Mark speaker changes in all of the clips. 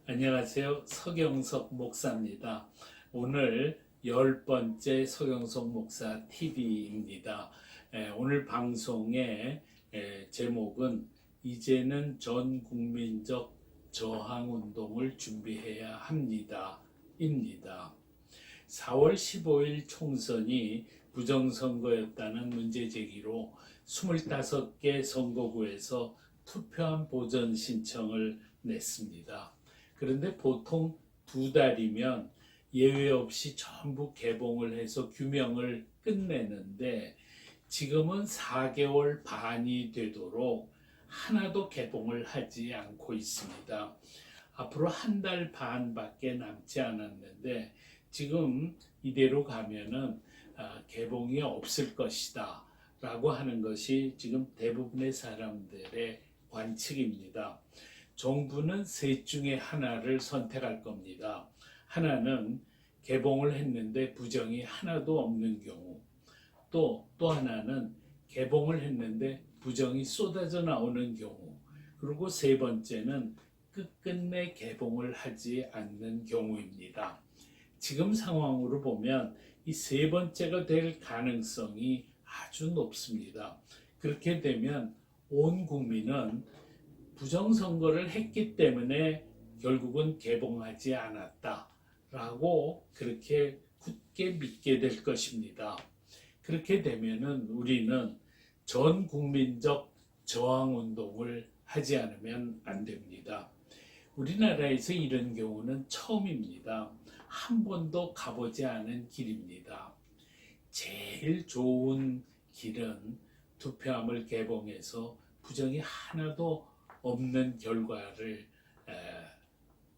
Speaker 1: 안녕하세요. 서경석 목사입니다. 오늘 10번째 서경석 목사 TV입니다. 오늘 방송의 제목은 이제는 전 국민적 저항운동을 준비해야 합니다. 입니다. 4월 15일 총선이 부정선거였다는 문제 제기로 25개 선거구에서 투표함 보전 신청을 냈습니다. 그런데 보통 2달이면 예외 없이 전부 개봉을 해서 규명을 끝내는데 지금은 4개월 반이 되도록 하나도 개봉을 하지 않고 있습니다. 앞으로 1달 반밖에 남지 않았는데 지금 이대로 가면은 개봉이 없을 것이다 라고 하는 것이 지금 대부분의 사람들의 관측입니다. 정부는 셋 중에 하나를 선택할 겁니다. 하나는 개봉을 했는데 부정이 하나도 없는 경우, 또 하나는 개봉을 했는데 부정이 쏟아져 나오는 경우, 그리고 세 번째는 끝끝내 개봉을 하지 않는 경우입니다. 지금 상황으로 보면 이 세 번째가 될 가능성이 아주 높습니다. 그렇게 되면 온 국민은 부정선거를 했기 때문에 결국은 개봉하지 않았다라고 그렇게 굳게 믿게 될 것입니다. 그렇게 되면은 우리는 전 국민적 저항운동을 하지 않으면 안 됩니다. 우리나라에서 이런 경우는 처음입니다. 한 번도 가보지 않은 길입니다. 제일 좋은 길은 투표함을 개봉해서 부정이 하나도 없는 결과를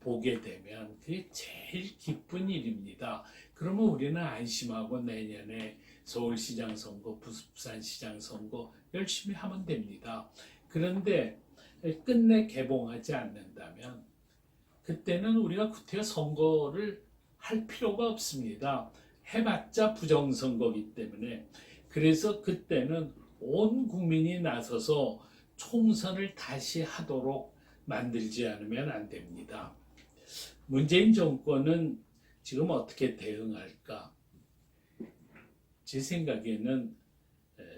Speaker 1: 보게 되면 그게 제일 기쁜 일입니다. 그러면 우리는 안심하고 내년에 서울시장 선거, 부산시장 선거 열심히 하면 됩니다. 그런데 끝내 개봉하지 않는다면 그때는 우리가 구태여 선거를 할 필요가 없습니다. 해봤자 부정선거이기 때문에. 그래서 그때는 온 국민이 나서서 총선을 다시 하도록 만들지 않으면 안 됩니다. 문재인 정권은 지금 어떻게 대응할까? 제 생각에는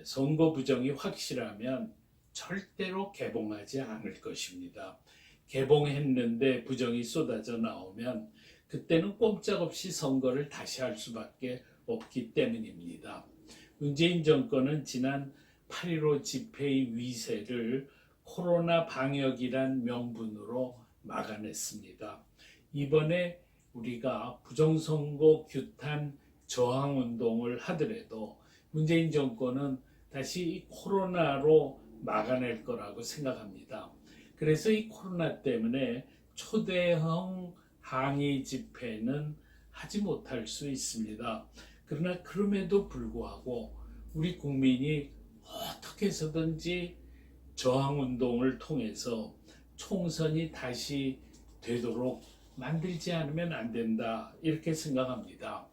Speaker 1: 선거 부정이 확실하면 절대로 개봉하지 않을 것입니다. 개봉했는데 부정이 쏟아져 나오면 그때는 꼼짝없이 선거를 다시 할 수밖에 없기 때문입니다. 문재인 정권은 지난 8.15 집회의 위세를 코로나 방역이란 명분으로 막아냈습니다. 이번에 우리가 부정선거 규탄 저항운동을 하더라도 문재인 정권은 다시 이 코로나로 막아낼 거라고 생각합니다. 그래서 이 코로나 때문에 초대형 항의 집회는 하지 못할 수 있습니다. 그러나 그럼에도 불구하고 우리 국민이 어떻게 해서든지 저항운동을 통해서 총선이 다시 되도록 만들지 않으면 안 된다 이렇게 생각합니다.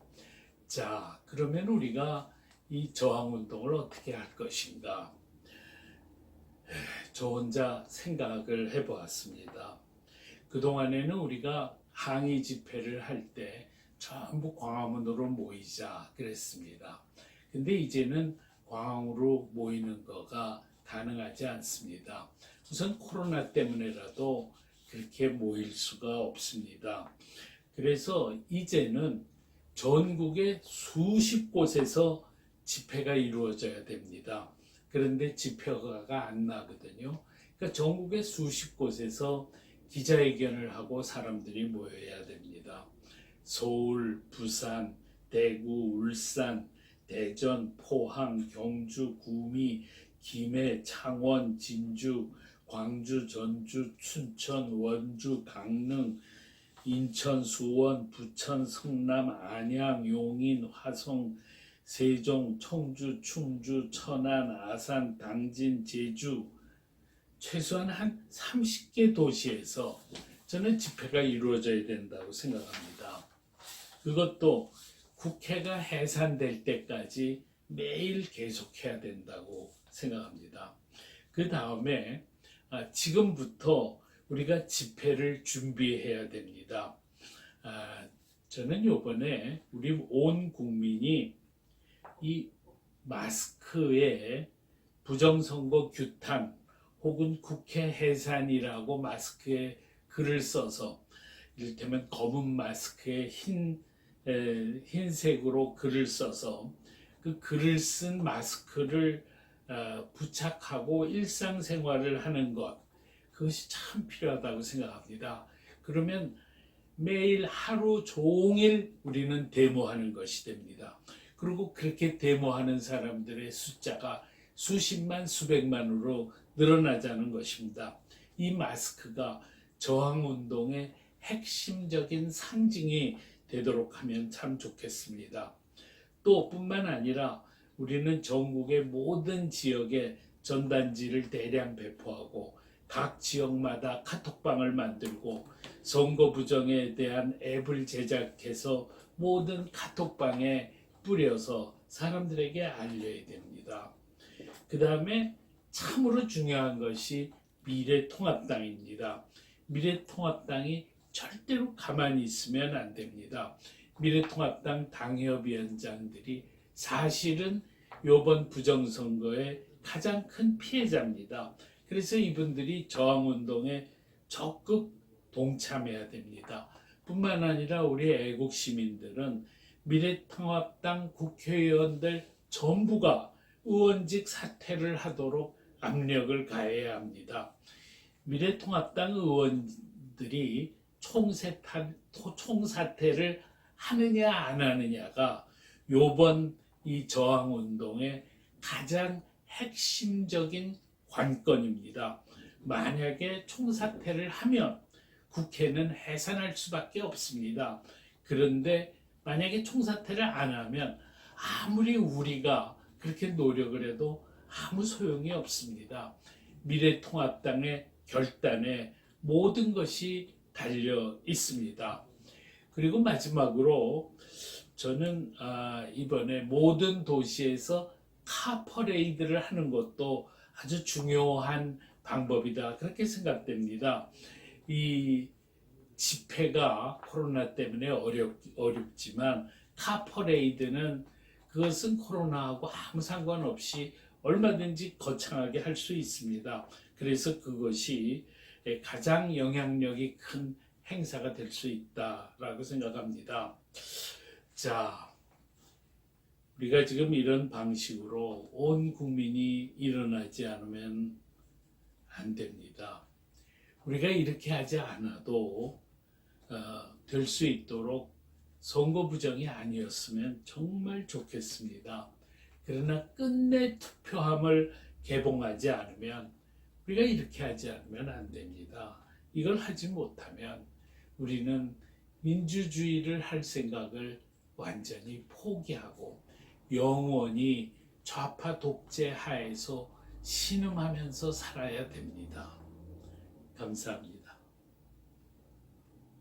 Speaker 1: 자, 그러면 우리가 이 저항운동을 어떻게 할 것인가? 저 혼자 생각을 해보았습니다. 그동안에는 우리가 항의 집회를 할 때 전부 광화문으로 모이자 그랬습니다. 근데 이제는 광화문으로 모이는 거가 가능하지 않습니다. 우선 코로나 때문에라도 그렇게 모일 수가 없습니다. 그래서 이제는 전국의 수십 곳에서 집회가 이루어져야 됩니다. 그런데 집회가 안 나거든요. 그러니까 전국의 수십 곳에서 기자회견을 하고 사람들이 모여야 됩니다. 서울, 부산, 대구, 울산, 대전, 포항, 경주, 구미, 김해, 창원, 진주, 광주, 전주, 춘천, 원주, 강릉, 인천, 수원, 부천, 성남, 안양, 용인, 화성, 세종, 청주, 충주, 천안, 아산, 당진, 제주 최소한 한 30개 도시에서 저는 집회가 이루어져야 된다고 생각합니다. 그것도 국회가 해산될 때까지 매일 계속해야 된다고 생각합니다. 그 다음에 지금부터 우리가 집회를 준비해야 됩니다. 저는 이번에 우리 온 국민이 이 마스크에 부정선거 규탄 혹은 국회 해산이라고 마스크에 글을 써서 이를테면 검은 마스크에 흰색으로 글을 써서 그 글을 쓴 마스크를 부착하고 일상생활을 하는 것, 그것이 참 필요하다고 생각합니다. 그러면 매일 하루 종일 우리는 데모하는 것이 됩니다. 그리고 그렇게 데모하는 사람들의 숫자가 수십만, 수백만으로 늘어나자는 것입니다. 이 마스크가 저항운동의 핵심적인 상징이 되도록 하면 참 좋겠습니다. 또 뿐만 아니라 우리는 전국의 모든 지역에 전단지를 대량 배포하고 각 지역마다 카톡방을 만들고 선거 부정에 대한 앱을 제작해서 모든 카톡방에 뿌려서 사람들에게 알려야 됩니다. 그 다음에 참으로 중요한 것이 미래통합당입니다. 미래통합당이 절대로 가만히 있으면 안 됩니다. 미래통합당 당협위원장들이 사실은 이번 부정선거의 가장 큰 피해자입니다. 그래서 이분들이 저항운동에 적극 동참해야 됩니다. 뿐만 아니라 우리 애국 시민들은 미래통합당 국회의원들 전부가 의원직 사퇴를 하도록 압력을 가해야 합니다. 미래통합당 의원들이 총사퇴를 하느냐 안 하느냐가 이번 이 저항운동의 가장 핵심적인 관건입니다. 만약에 총사퇴를 하면 국회는 해산할 수밖에 없습니다. 그런데 만약에 총사퇴를 안 하면 아무리 우리가 그렇게 노력을 해도 아무 소용이 없습니다. 미래통합당의 결단에 모든 것이 달려 있습니다. 그리고 마지막으로 저는 이번에 모든 도시에서 카퍼레이드를 하는 것도 아주 중요한 방법이다, 그렇게 생각됩니다. 이 집회가 코로나 때문에 어렵지만 카퍼레이드는 그것은 코로나하고 아무 상관없이 얼마든지 거창하게 할 수 있습니다. 그래서 그것이 가장 영향력이 큰 행사가 될 수 있다라고 생각합니다. 자, 우리가 지금 이런 방식으로 온 국민이 일어나지 않으면 안 됩니다. 우리가 이렇게 하지 않아도 될 수 있도록 선거 부정이 아니었으면 정말 좋겠습니다. 그러나 끝내 투표함을 개봉하지 않으면, 우리가 이렇게 하지 않으면 안 됩니다. 이걸 하지 못하면 우리는 민주주의를 할 생각을 완전히 포기하고 영원히 좌파 독재 하에서 신음하면서 살아야 됩니다. 감사합니다.